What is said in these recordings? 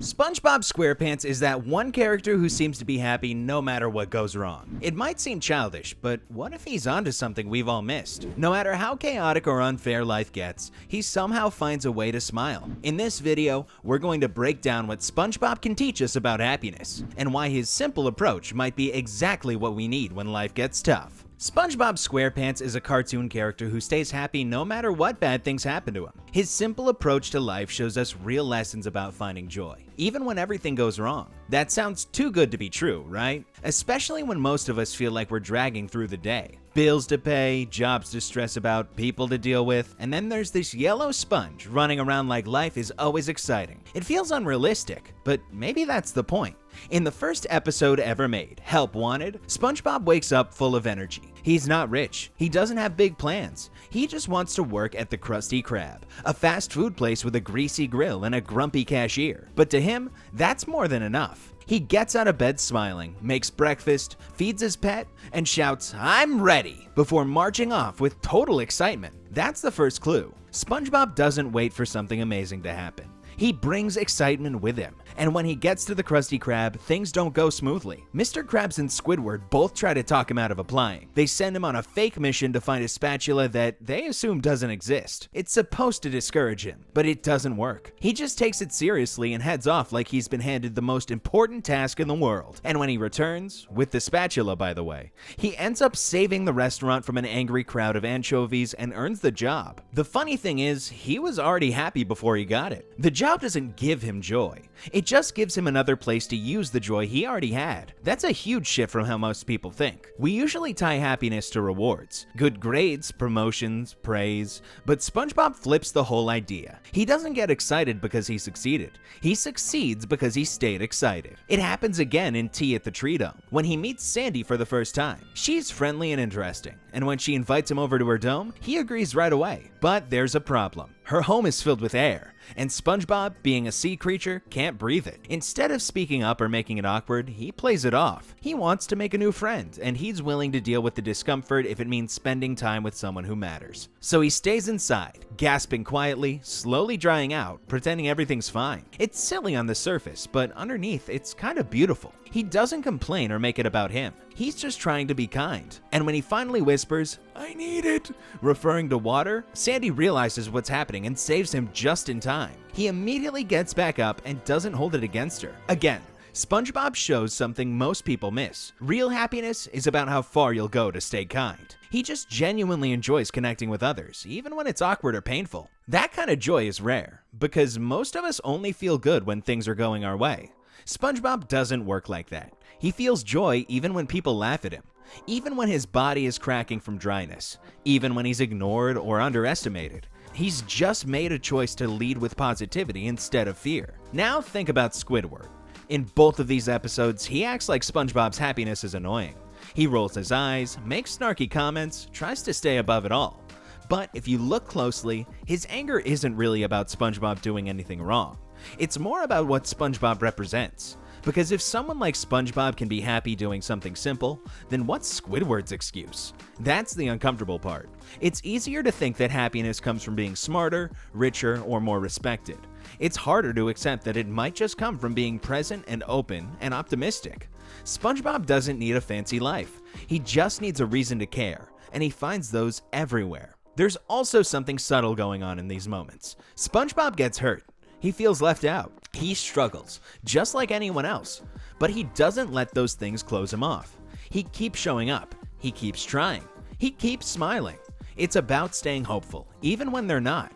SpongeBob SquarePants is that one character who seems to be happy no matter what goes wrong. It might seem childish, but what if he's onto something we've all missed? No matter how chaotic or unfair life gets, he somehow finds a way to smile. In this video, we're going to break down what SpongeBob can teach us about happiness, and why his simple approach might be exactly what we need when life gets tough. SpongeBob SquarePants is a cartoon character who stays happy no matter what bad things happen to him. His simple approach to life shows us real lessons about finding joy, even when everything goes wrong. That sounds too good to be true, right? Especially when most of us feel like we're dragging through the day. Bills to pay, jobs to stress about, people to deal with, and then there's this yellow sponge running around like life is always exciting. It feels unrealistic, but maybe that's the point. In the first episode ever made, Help Wanted, SpongeBob wakes up full of energy. He's not rich, he doesn't have big plans, he just wants to work at the Krusty Krab, a fast food place with a greasy grill and a grumpy cashier. But to him, that's more than enough. He gets out of bed smiling, makes breakfast, feeds his pet, and shouts, "I'm ready," before marching off with total excitement. That's the first clue. SpongeBob doesn't wait for something amazing to happen. He brings excitement with him, and when he gets to the Krusty Krab, things don't go smoothly. Mr. Krabs and Squidward both try to talk him out of applying. They send him on a fake mission to find a spatula that they assume doesn't exist. It's supposed to discourage him, but it doesn't work. He just takes it seriously and heads off like he's been handed the most important task in the world. And when he returns, with the spatula by the way, he ends up saving the restaurant from an angry crowd of anchovies and earns the job. The funny thing is, he was already happy before he got it. The job doesn't give him joy. It just gives him another place to use the joy he already had. That's a huge shift from how most people think. We usually tie happiness to rewards, good grades, promotions, praise, but SpongeBob flips the whole idea. He doesn't get excited because he succeeded. He succeeds because he stayed excited. It happens again in Tea at the Tree Dome, when he meets Sandy for the first time. She's friendly and interesting, and when she invites him over to her dome, he agrees right away. But there's a problem. Her home is filled with air, and SpongeBob, being a sea creature, can't breathe it. Instead of speaking up or making it awkward, he plays it off. He wants to make a new friend, and he's willing to deal with the discomfort if it means spending time with someone who matters. So he stays inside, gasping quietly, slowly drying out, pretending everything's fine. It's silly on the surface, but underneath, it's kind of beautiful. He doesn't complain or make it about him. He's just trying to be kind. And when he finally whispers, "I need it," referring to water, Sandy realizes what's happening and saves him just in time. He immediately gets back up and doesn't hold it against her. Again, SpongeBob shows something most people miss. Real happiness is about how far you'll go to stay kind. He just genuinely enjoys connecting with others, even when it's awkward or painful. That kind of joy is rare, because most of us only feel good when things are going our way. SpongeBob doesn't work like that. He feels joy even when people laugh at him, even when his body is cracking from dryness, even when he's ignored or underestimated. He's just made a choice to lead with positivity instead of fear. Now think about Squidward. In both of these episodes, he acts like SpongeBob's happiness is annoying. He rolls his eyes, makes snarky comments, tries to stay above it all. But if you look closely, his anger isn't really about SpongeBob doing anything wrong. It's more about what SpongeBob represents. Because if someone like SpongeBob can be happy doing something simple, then what's Squidward's excuse? That's the uncomfortable part. It's easier to think that happiness comes from being smarter, richer, or more respected. It's harder to accept that it might just come from being present and open and optimistic. SpongeBob doesn't need a fancy life. He just needs a reason to care, and he finds those everywhere. There's also something subtle going on in these moments. SpongeBob gets hurt. He feels left out. He struggles, just like anyone else. But he doesn't let those things close him off. He keeps showing up. He keeps trying. He keeps smiling. It's about staying hopeful, even when they're not.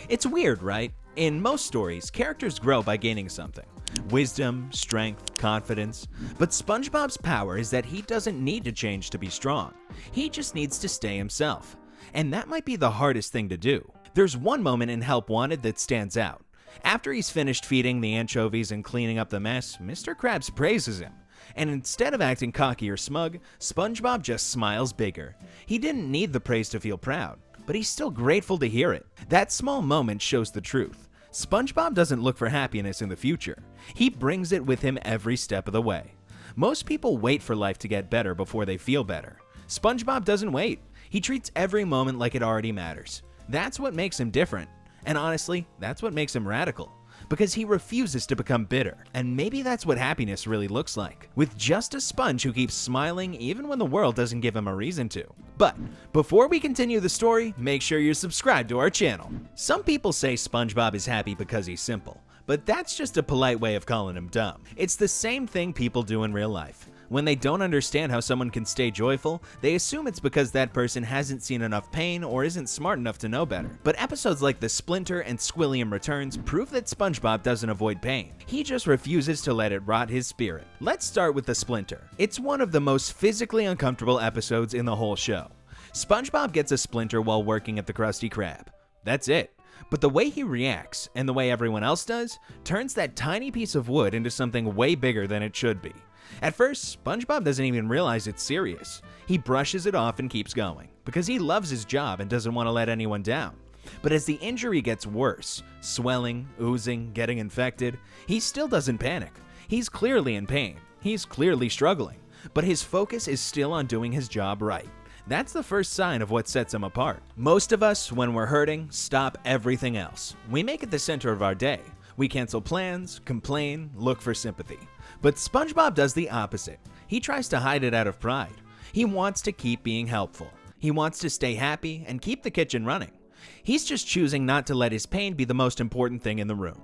It's weird, right? In most stories, characters grow by gaining something. Wisdom, strength, confidence. But SpongeBob's power is that he doesn't need to change to be strong. He just needs to stay himself. And that might be the hardest thing to do. There's one moment in Help Wanted that stands out. After he's finished feeding the anchovies and cleaning up the mess, Mr. Krabs praises him. And instead of acting cocky or smug, SpongeBob just smiles bigger. He didn't need the praise to feel proud, but he's still grateful to hear it. That small moment shows the truth. SpongeBob doesn't look for happiness in the future. He brings it with him every step of the way. Most people wait for life to get better before they feel better. SpongeBob doesn't wait. He treats every moment like it already matters. That's what makes him different. And honestly, that's what makes him radical. because he refuses to become bitter. And maybe that's what happiness really looks like, with just a sponge who keeps smiling even when the world doesn't give him a reason to. But before we continue the story, make sure you're subscribed to our channel. Some people say SpongeBob is happy because he's simple, but that's just a polite way of calling him dumb. It's the same thing people do in real life. When they don't understand how someone can stay joyful, they assume it's because that person hasn't seen enough pain or isn't smart enough to know better. But episodes like the Splinter and Squilliam Returns prove that SpongeBob doesn't avoid pain. He just refuses to let it rot his spirit. Let's start with the Splinter. It's one of the most physically uncomfortable episodes in the whole show. SpongeBob gets a splinter while working at the Krusty Krab. That's it. But the way he reacts, and the way everyone else does, turns that tiny piece of wood into something way bigger than it should be. At first, SpongeBob doesn't even realize it's serious. He brushes it off and keeps going, because he loves his job and doesn't want to let anyone down. But as the injury gets worse, swelling, oozing, getting infected, he still doesn't panic. He's clearly in pain. He's clearly struggling. But his focus is still on doing his job right. That's the first sign of what sets him apart. Most of us, when we're hurting, stop everything else. We make it the center of our day. We cancel plans, complain, look for sympathy. But SpongeBob does the opposite. He tries to hide it out of pride. He wants to keep being helpful. He wants to stay happy and keep the kitchen running. He's just choosing not to let his pain be the most important thing in the room.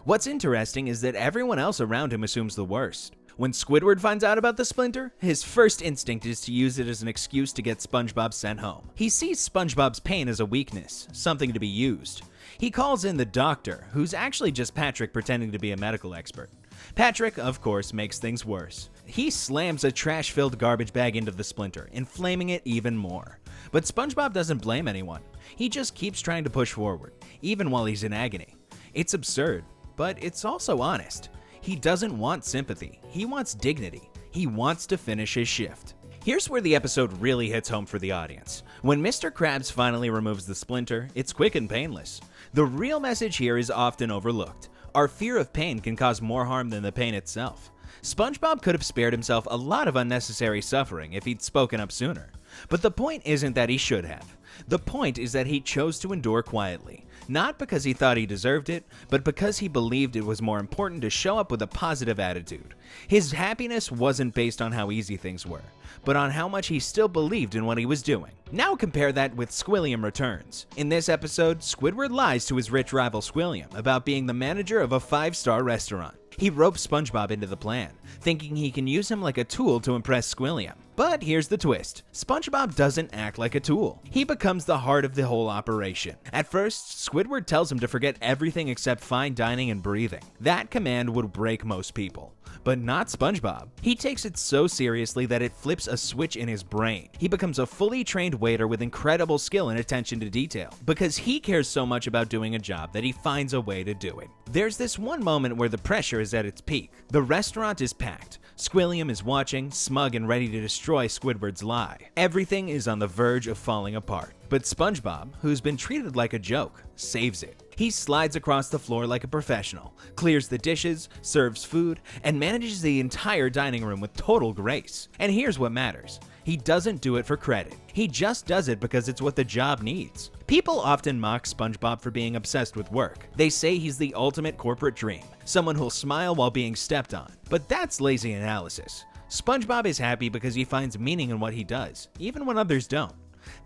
What's interesting is that everyone else around him assumes the worst. When Squidward finds out about the Splinter, his first instinct is to use it as an excuse to get SpongeBob sent home. He sees SpongeBob's pain as a weakness, something to be used. He calls in the doctor, who's actually just Patrick pretending to be a medical expert. Patrick, of course, makes things worse. He slams a trash-filled garbage bag into the Splinter, inflaming it even more. But SpongeBob doesn't blame anyone. He just keeps trying to push forward, even while he's in agony. It's absurd, but it's also honest. He doesn't want sympathy. He wants dignity. He wants to finish his shift. Here's where the episode really hits home for the audience. When Mr. Krabs finally removes the Splinter, it's quick and painless. The real message here is often overlooked. Our fear of pain can cause more harm than the pain itself. SpongeBob could have spared himself a lot of unnecessary suffering if he'd spoken up sooner. But the point isn't that he should have. The point is that he chose to endure quietly. Not because he thought he deserved it, but because he believed it was more important to show up with a positive attitude. His happiness wasn't based on how easy things were, but on how much he still believed in what he was doing. Now compare that with Squilliam Returns. In this episode, Squidward lies to his rich rival Squilliam about being the manager of a 5-star restaurant. He ropes SpongeBob into the plan, thinking he can use him like a tool to impress Squilliam. But here's the twist. SpongeBob doesn't act like a tool. He becomes the heart of the whole operation. At first, Squidward tells him to forget everything except fine dining and breathing. That command would break most people. But not SpongeBob. He takes it so seriously that it flips a switch in his brain. He becomes a fully trained waiter with incredible skill and attention to detail, because he cares so much about doing a job that he finds a way to do it. There's this one moment where the pressure is at its peak. The restaurant is packed. Squilliam is watching, smug and ready to destroy Squidward's lie. Everything is on the verge of falling apart. But SpongeBob, who's been treated like a joke, saves it. He slides across the floor like a professional, clears the dishes, serves food, and manages the entire dining room with total grace. And here's what matters. He doesn't do it for credit. He just does it because it's what the job needs. People often mock SpongeBob for being obsessed with work. They say he's the ultimate corporate dream, someone who'll smile while being stepped on. But that's lazy analysis. SpongeBob is happy because he finds meaning in what he does, even when others don't.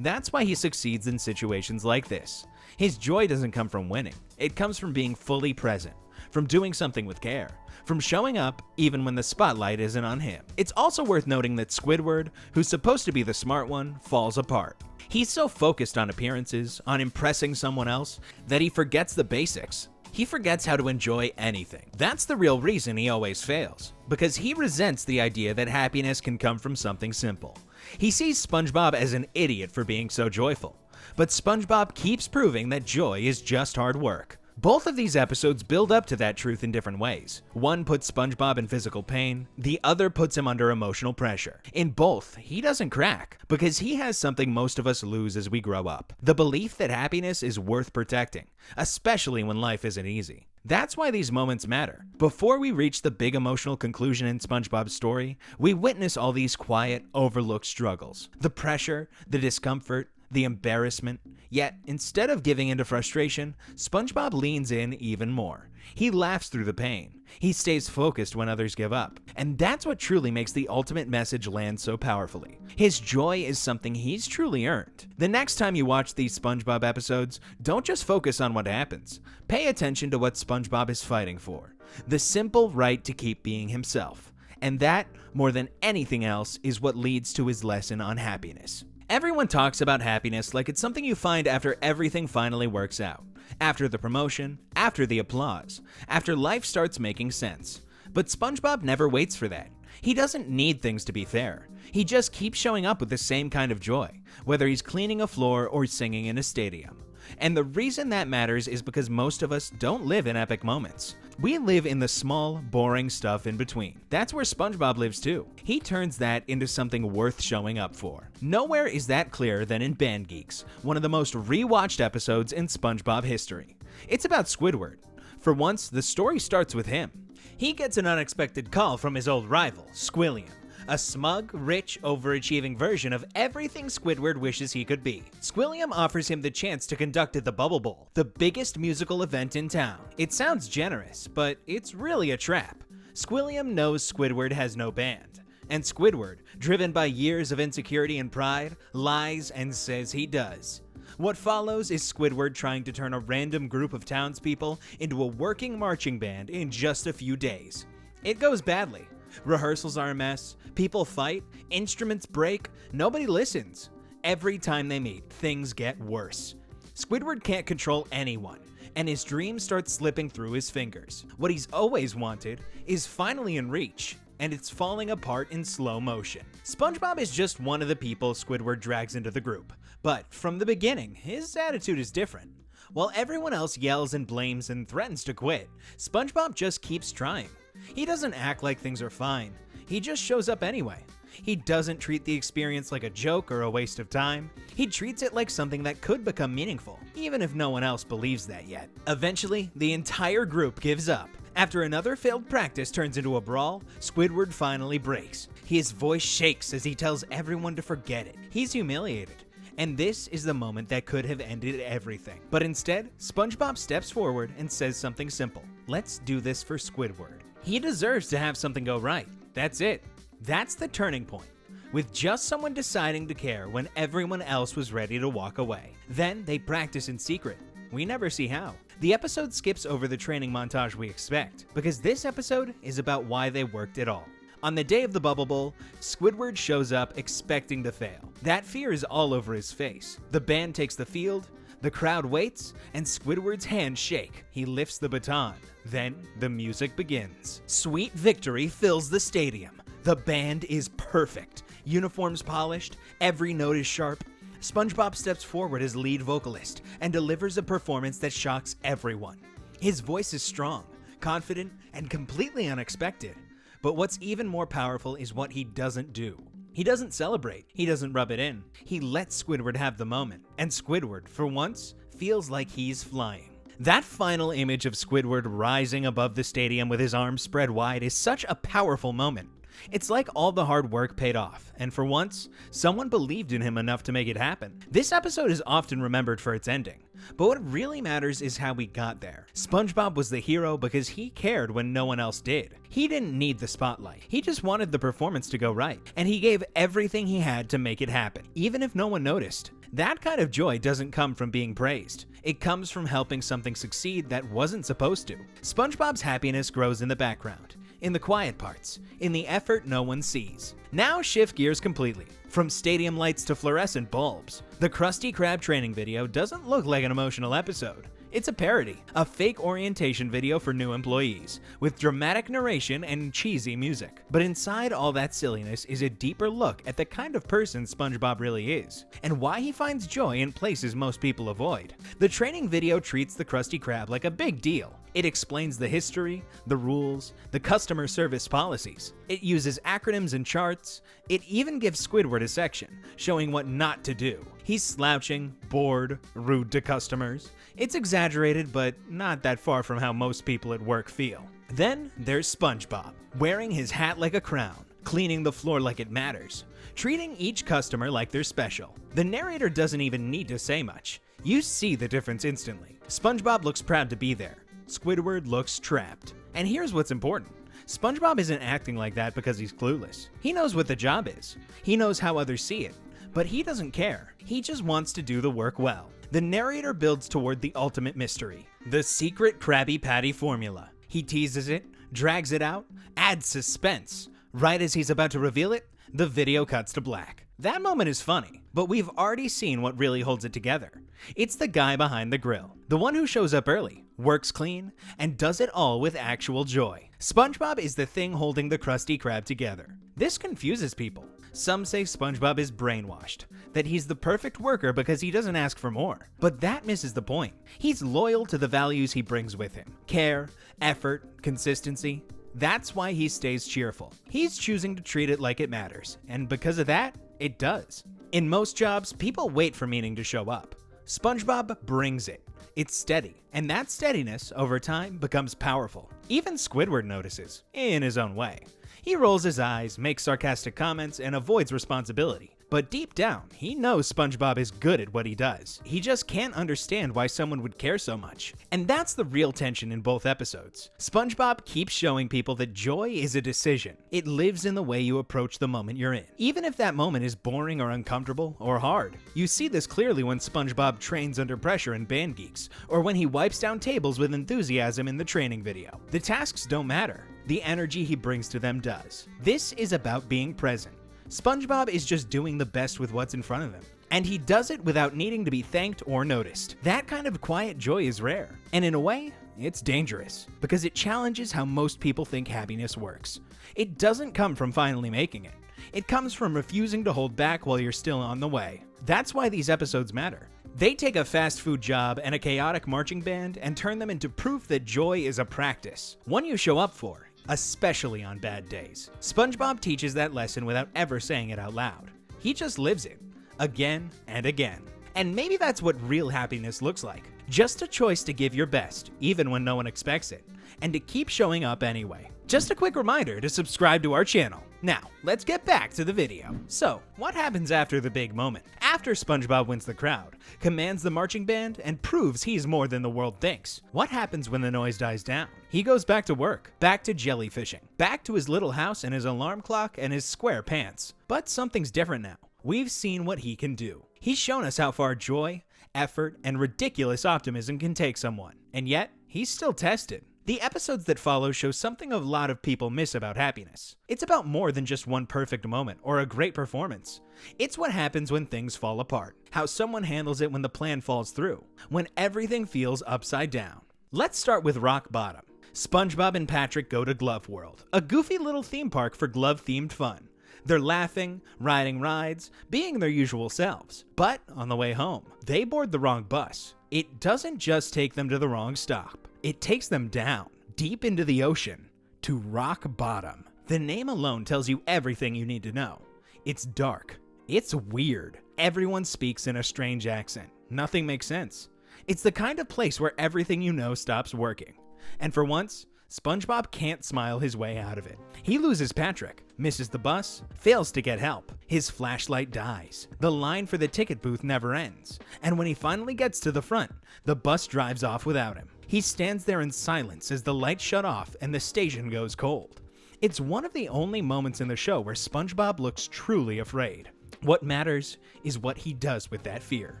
That's why he succeeds in situations like this. His joy doesn't come from winning. It comes from being fully present, from doing something with care, from showing up even when the spotlight isn't on him. It's also worth noting that Squidward, who's supposed to be the smart one, falls apart. He's so focused on appearances, on impressing someone else, that he forgets the basics. He forgets how to enjoy anything. That's the real reason he always fails, because he resents the idea that happiness can come from something simple. He sees SpongeBob as an idiot for being so joyful, but SpongeBob keeps proving that joy is just hard work. Both of these episodes build up to that truth in different ways. One puts SpongeBob in physical pain, the other puts him under emotional pressure. In both, he doesn't crack, because he has something most of us lose as we grow up: the belief that happiness is worth protecting, especially when life isn't easy. That's why these moments matter. Before we reach the big emotional conclusion in SpongeBob's story, we witness all these quiet, overlooked struggles. The pressure, the discomfort, the embarrassment. Yet, instead of giving into frustration, SpongeBob leans in even more. He laughs through the pain. He stays focused when others give up. And that's what truly makes the ultimate message land so powerfully. His joy is something he's truly earned. The next time you watch these SpongeBob episodes, don't just focus on what happens. Pay attention to what SpongeBob is fighting for. The simple right to keep being himself. And that, more than anything else, is what leads to his lesson on happiness. Everyone talks about happiness like it's something you find after everything finally works out. After the promotion, after the applause, after life starts making sense. But SpongeBob never waits for that. He doesn't need things to be fair. He just keeps showing up with the same kind of joy, whether he's cleaning a floor or singing in a stadium. And the reason that matters is because most of us don't live in epic moments. We live in the small, boring stuff in between. That's where SpongeBob lives too. He turns that into something worth showing up for. Nowhere is that clearer than in Band Geeks, one of the most rewatched episodes in SpongeBob history. It's about Squidward. For once, the story starts with him. He gets an unexpected call from his old rival, Squilliam. A smug, rich, overachieving version of everything Squidward wishes he could be. Squilliam offers him the chance to conduct at the Bubble Bowl, the biggest musical event in town. It sounds generous, but it's really a trap. Squilliam knows Squidward has no band, and Squidward, driven by years of insecurity and pride, lies and says he does. What follows is Squidward trying to turn a random group of townspeople into a working marching band in just a few days. It goes badly. Rehearsals are a mess, people fight, instruments break, nobody listens. Every time they meet, things get worse. Squidward can't control anyone, and his dreams start slipping through his fingers. What he's always wanted is finally in reach, and it's falling apart in slow motion. SpongeBob is just one of the people Squidward drags into the group, but from the beginning, his attitude is different. While everyone else yells and blames and threatens to quit, SpongeBob just keeps trying. He doesn't act like things are fine. He just shows up anyway. He doesn't treat the experience like a joke or a waste of time. He treats it like something that could become meaningful, even if no one else believes that yet. Eventually, the entire group gives up. After another failed practice turns into a brawl, Squidward finally breaks. His voice shakes as he tells everyone to forget it. He's humiliated. And this is the moment that could have ended everything. But instead, SpongeBob steps forward and says something simple. Let's do this for Squidward. He deserves to have something go right. That's it. That's the turning point. With just someone deciding to care when everyone else was ready to walk away. Then they practice in secret. We never see how. The episode skips over the training montage we expect, because this episode is about why they worked at all. On the day of the Bubble Bowl, Squidward shows up expecting to fail. That fear is all over his face. The band takes the field, the crowd waits, and Squidward's hands shake. He lifts the baton. Then the music begins. Sweet victory fills the stadium. The band is perfect. Uniforms polished, every note is sharp. SpongeBob steps forward as lead vocalist and delivers a performance that shocks everyone. His voice is strong, confident, and completely unexpected. But what's even more powerful is what he doesn't do. He doesn't celebrate. He doesn't rub it in. He lets Squidward have the moment. And Squidward, for once, feels like he's flying. That final image of Squidward rising above the stadium with his arms spread wide is such a powerful moment. It's like all the hard work paid off, and for once, someone believed in him enough to make it happen. This episode is often remembered for its ending, but what really matters is how we got there. SpongeBob was the hero because he cared when no one else did. He didn't need the spotlight. He just wanted the performance to go right, and he gave everything he had to make it happen, even if no one noticed. That kind of joy doesn't come from being praised. It comes from helping something succeed that wasn't supposed to. SpongeBob's happiness grows in the background, in the quiet parts, in the effort no one sees. Now shift gears completely. From stadium lights to fluorescent bulbs, the Krusty Krab training video doesn't look like an emotional episode. It's a parody, a fake orientation video for new employees, with dramatic narration and cheesy music. But inside all that silliness is a deeper look at the kind of person SpongeBob really is, and why he finds joy in places most people avoid. The training video treats the Krusty Krab like a big deal. It explains the history, the rules, the customer service policies. It uses acronyms and charts. It even gives Squidward a section, showing what not to do. He's slouching, bored, rude to customers. It's exaggerated, but not that far from how most people at work feel. Then there's SpongeBob, wearing his hat like a crown, cleaning the floor like it matters, treating each customer like they're special. The narrator doesn't even need to say much. You see the difference instantly. SpongeBob looks proud to be there. Squidward looks trapped. And here's what's important. SpongeBob isn't acting like that because he's clueless. He knows what the job is. He knows how others see it. But he doesn't care. He just wants to do the work well. The narrator builds toward the ultimate mystery, the secret Krabby Patty formula. He teases it, drags it out, adds suspense. Right as he's about to reveal it, the video cuts to black. That moment is funny, but we've already seen what really holds it together. It's the guy behind the grill, the one who shows up early, works clean, and does it all with actual joy. SpongeBob is the thing holding the Krusty Krab together. This confuses people. Some say SpongeBob is brainwashed, that he's the perfect worker because he doesn't ask for more. But that misses the point. He's loyal to the values he brings with him. Care, effort, consistency. That's why he stays cheerful. He's choosing to treat it like it matters, and because of that, it does. In most jobs, people wait for meaning to show up. SpongeBob brings it. It's steady, and that steadiness, over time, becomes powerful. Even Squidward notices, in his own way. He rolls his eyes, makes sarcastic comments, and avoids responsibility. But deep down, he knows SpongeBob is good at what he does. He just can't understand why someone would care so much. And that's the real tension in both episodes. SpongeBob keeps showing people that joy is a decision. It lives in the way you approach the moment you're in, even if that moment is boring or uncomfortable or hard. You see this clearly when SpongeBob trains under pressure in Band Geeks, or when he wipes down tables with enthusiasm in the training video. The tasks don't matter. The energy he brings to them does. This is about being present. SpongeBob is just doing the best with what's in front of him. And he does it without needing to be thanked or noticed. That kind of quiet joy is rare. And in a way, it's dangerous, because it challenges how most people think happiness works. It doesn't come from finally making it. It comes from refusing to hold back while you're still on the way. That's why these episodes matter. They take a fast food job and a chaotic marching band and turn them into proof that joy is a practice, one you show up for, especially on bad days. SpongeBob teaches that lesson without ever saying it out loud. He just lives it, again and again. And maybe that's what real happiness looks like. Just a choice to give your best, even when no one expects it, and to keep showing up anyway. Just a quick reminder to subscribe to our channel. Now, let's get back to the video. So, what happens after the big moment? After SpongeBob wins the crowd, commands the marching band, and proves he's more than the world thinks, what happens when the noise dies down? He goes back to work, back to jellyfishing, back to his little house and his alarm clock and his square pants. But something's different now. We've seen what he can do. He's shown us how far joy, effort, and ridiculous optimism can take someone. And yet, he's still tested. The episodes that follow show something a lot of people miss about happiness. It's about more than just one perfect moment or a great performance. It's what happens when things fall apart, how someone handles it when the plan falls through, when everything feels upside down. Let's start with rock bottom. SpongeBob and Patrick go to Glove World, a goofy little theme park for glove-themed fun. They're laughing, riding rides, being their usual selves. But on the way home, they board the wrong bus. It doesn't just take them to the wrong stop. It takes them down, deep into the ocean, to rock bottom. The name alone tells you everything you need to know. It's dark. It's weird. Everyone speaks in a strange accent. Nothing makes sense. It's the kind of place where everything you know stops working. And for once, SpongeBob can't smile his way out of it. He loses Patrick, misses the bus, fails to get help. His flashlight dies. The line for the ticket booth never ends. And when he finally gets to the front, the bus drives off without him. He stands there in silence as the lights shut off and the station goes cold. It's one of the only moments in the show where SpongeBob looks truly afraid. What matters is what he does with that fear.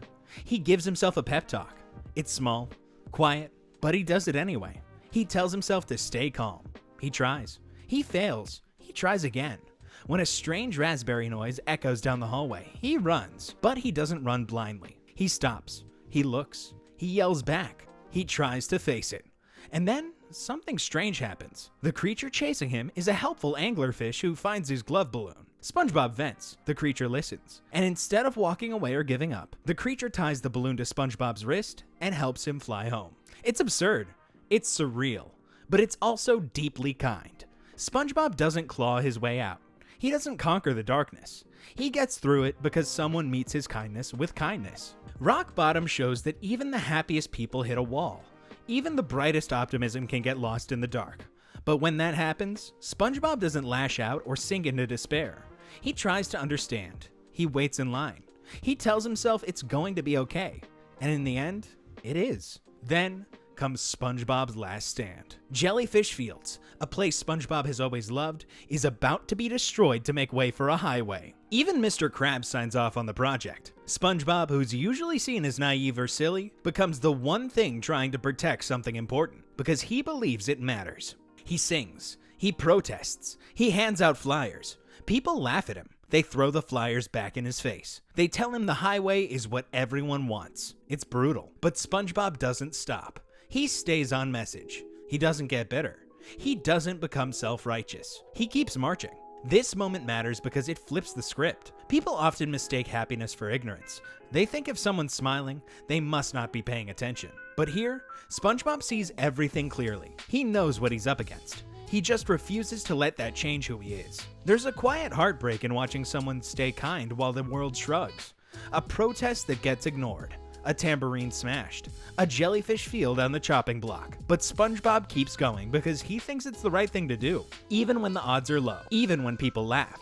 He gives himself a pep talk. It's small, quiet, but he does it anyway. He tells himself to stay calm. He tries. He fails. He tries again. When a strange raspberry noise echoes down the hallway, he runs, but he doesn't run blindly. He stops. He looks. He yells back. He tries to face it. And then something strange happens. The creature chasing him is a helpful anglerfish who finds his glove balloon. SpongeBob vents. The creature listens. And instead of walking away or giving up, the creature ties the balloon to SpongeBob's wrist and helps him fly home. It's absurd. It's surreal. But it's also deeply kind. SpongeBob doesn't claw his way out. He doesn't conquer the darkness. He gets through it because someone meets his kindness with kindness. Rock Bottom shows that even the happiest people hit a wall. Even the brightest optimism can get lost in the dark. But when that happens, SpongeBob doesn't lash out or sink into despair. He tries to understand. He waits in line. He tells himself it's going to be okay. And in the end, it is. Then comes SpongeBob's last stand. Jellyfish Fields, a place SpongeBob has always loved, is about to be destroyed to make way for a highway. Even Mr. Krabs signs off on the project. SpongeBob, who's usually seen as naive or silly, becomes the one thing trying to protect something important, because he believes it matters. He sings, he protests, he hands out flyers. People laugh at him. They throw the flyers back in his face. They tell him the highway is what everyone wants. It's brutal, but SpongeBob doesn't stop. He stays on message. He doesn't get bitter. He doesn't become self-righteous. He keeps marching. This moment matters because it flips the script. People often mistake happiness for ignorance. They think if someone's smiling, they must not be paying attention. But here, SpongeBob sees everything clearly. He knows what he's up against. He just refuses to let that change who he is. There's a quiet heartbreak in watching someone stay kind while the world shrugs. A protest that gets ignored. A tambourine smashed, a jellyfish field on the chopping block. But SpongeBob keeps going because he thinks it's the right thing to do, even when the odds are low, even when people laugh.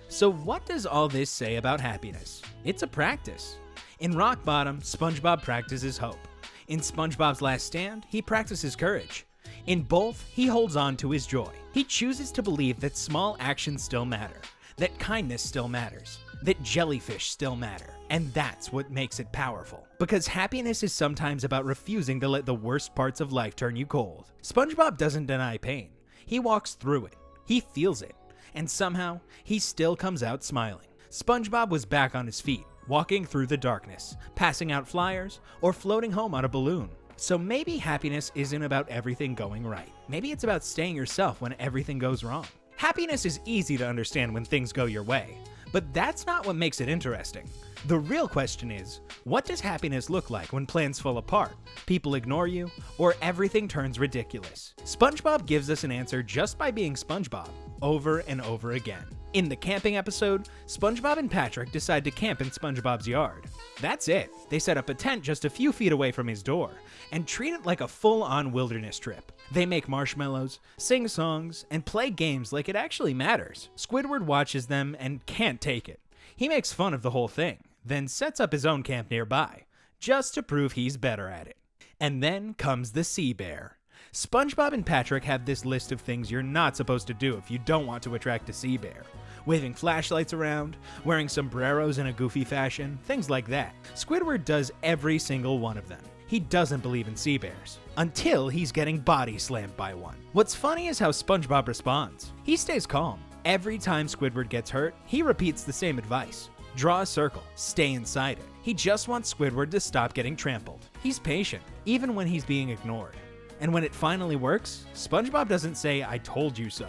So what does all this say about happiness? It's a practice. In Rock Bottom, SpongeBob practices hope. In SpongeBob's Last Stand, he practices courage. In both, he holds on to his joy. He chooses to believe that small actions still matter, that kindness still matters, that jellyfish still matter. And that's what makes it powerful. Because happiness is sometimes about refusing to let the worst parts of life turn you cold. SpongeBob doesn't deny pain. He walks through it. He feels it. And somehow, he still comes out smiling. SpongeBob was back on his feet, walking through the darkness, passing out flyers, or floating home on a balloon. So maybe happiness isn't about everything going right. Maybe it's about staying yourself when everything goes wrong. Happiness is easy to understand when things go your way, but that's not what makes it interesting. The real question is, what does happiness look like when plans fall apart, people ignore you, or everything turns ridiculous? SpongeBob gives us an answer just by being SpongeBob, over and over again. In the camping episode, SpongeBob and Patrick decide to camp in SpongeBob's yard. That's it. They set up a tent just a few feet away from his door, and treat it like a full-on wilderness trip. They make marshmallows, sing songs, and play games like it actually matters. Squidward watches them and can't take it. He makes fun of the whole thing, then sets up his own camp nearby, just to prove he's better at it. And then comes the sea bear. SpongeBob and Patrick have this list of things you're not supposed to do if you don't want to attract a sea bear. Waving flashlights around, wearing sombreros in a goofy fashion, things like that. Squidward does every single one of them. He doesn't believe in sea bears, until he's getting body slammed by one. What's funny is how SpongeBob responds. He stays calm. Every time Squidward gets hurt, he repeats the same advice. Draw a circle, stay inside it. He just wants Squidward to stop getting trampled. He's patient, even when he's being ignored. And when it finally works, SpongeBob doesn't say, "I told you so."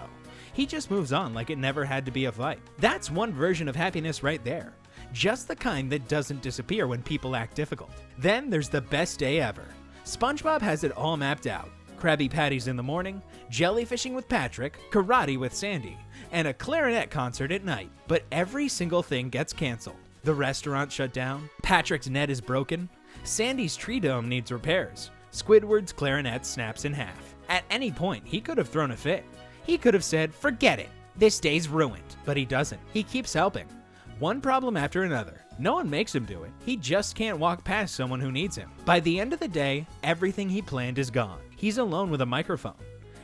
He just moves on like it never had to be a fight. That's one version of happiness right there. Just the kind that doesn't disappear when people act difficult. Then there's the best day ever. SpongeBob has it all mapped out. Krabby Patties in the morning, jellyfishing with Patrick, karate with Sandy, and a clarinet concert at night. But every single thing gets canceled. The restaurant shut down, Patrick's net is broken, Sandy's tree dome needs repairs, Squidward's clarinet snaps in half. At any point, he could have thrown a fit. He could have said, "Forget it, this day's ruined." But he doesn't. He keeps helping. One problem after another. No one makes him do it. He just can't walk past someone who needs him. By the end of the day, everything he planned is gone. He's alone with a microphone.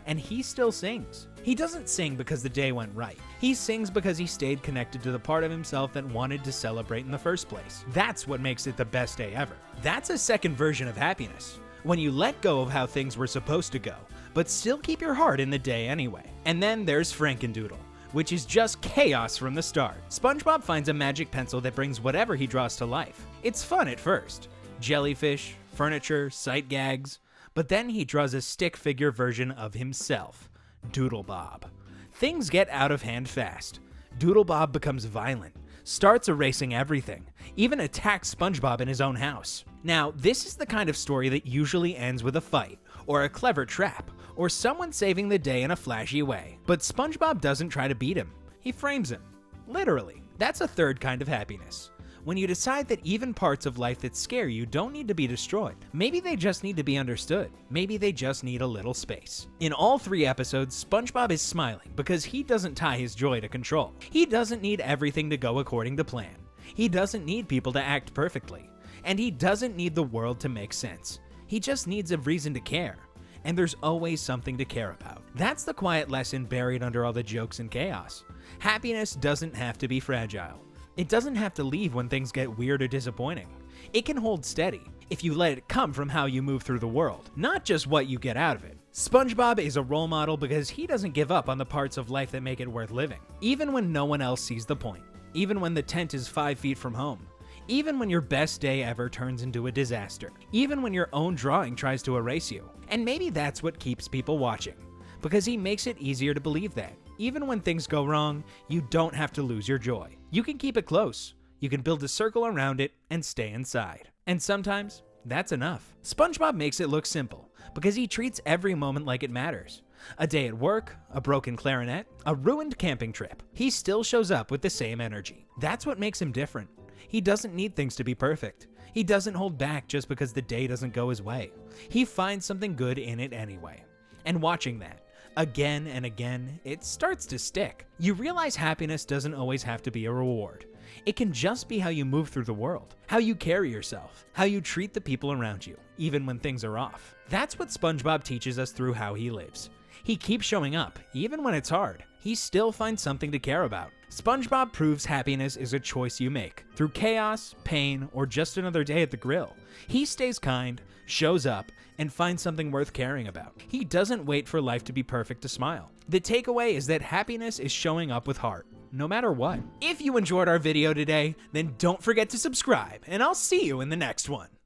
And he still sings. He doesn't sing because the day went right. He sings because he stayed connected to the part of himself that wanted to celebrate in the first place. That's what makes it the best day ever. That's a second version of happiness. When you let go of how things were supposed to go, but still keep your heart in the day anyway. And then there's Franken Doodle, which is just chaos from the start. SpongeBob finds a magic pencil that brings whatever he draws to life. It's fun at first. Jellyfish, furniture, sight gags. But then he draws a stick figure version of himself, Doodle Bob. Things get out of hand fast. Doodle Bob becomes violent, starts erasing everything, even attacks SpongeBob in his own house. Now, this is the kind of story that usually ends with a fight, or a clever trap, or someone saving the day in a flashy way. But SpongeBob doesn't try to beat him. He frames him. Literally. That's a third kind of happiness. When you decide that even parts of life that scare you don't need to be destroyed. Maybe they just need to be understood. Maybe they just need a little space. In all 3 episodes, SpongeBob is smiling because he doesn't tie his joy to control. He doesn't need everything to go according to plan. He doesn't need people to act perfectly. And he doesn't need the world to make sense. He just needs a reason to care. And there's always something to care about. That's the quiet lesson buried under all the jokes and chaos. Happiness doesn't have to be fragile. It doesn't have to leave when things get weird or disappointing. It can hold steady if you let it come from how you move through the world, not just what you get out of it. SpongeBob is a role model because he doesn't give up on the parts of life that make it worth living, even when no one else sees the point, even when the tent is 5 feet from home, even when your best day ever turns into a disaster, even when your own drawing tries to erase you. And maybe that's what keeps people watching, because he makes it easier to believe that, even when things go wrong, you don't have to lose your joy. You can keep it close, you can build a circle around it and stay inside. And sometimes, that's enough. SpongeBob makes it look simple, because he treats every moment like it matters. A day at work, a broken clarinet, a ruined camping trip. He still shows up with the same energy. That's what makes him different. He doesn't need things to be perfect. He doesn't hold back just because the day doesn't go his way. He finds something good in it anyway. And watching that, again and again, it starts to stick. You realize happiness doesn't always have to be a reward. It can just be how you move through the world, how you carry yourself, how you treat the people around you, even when things are off. That's what SpongeBob teaches us through how he lives. He keeps showing up, even when it's hard. He still finds something to care about. SpongeBob proves happiness is a choice you make. Through chaos, pain, or just another day at the grill, he stays kind, shows up, and finds something worth caring about. He doesn't wait for life to be perfect to smile. The takeaway is that happiness is showing up with heart, no matter what. If you enjoyed our video today, then don't forget to subscribe, and I'll see you in the next one.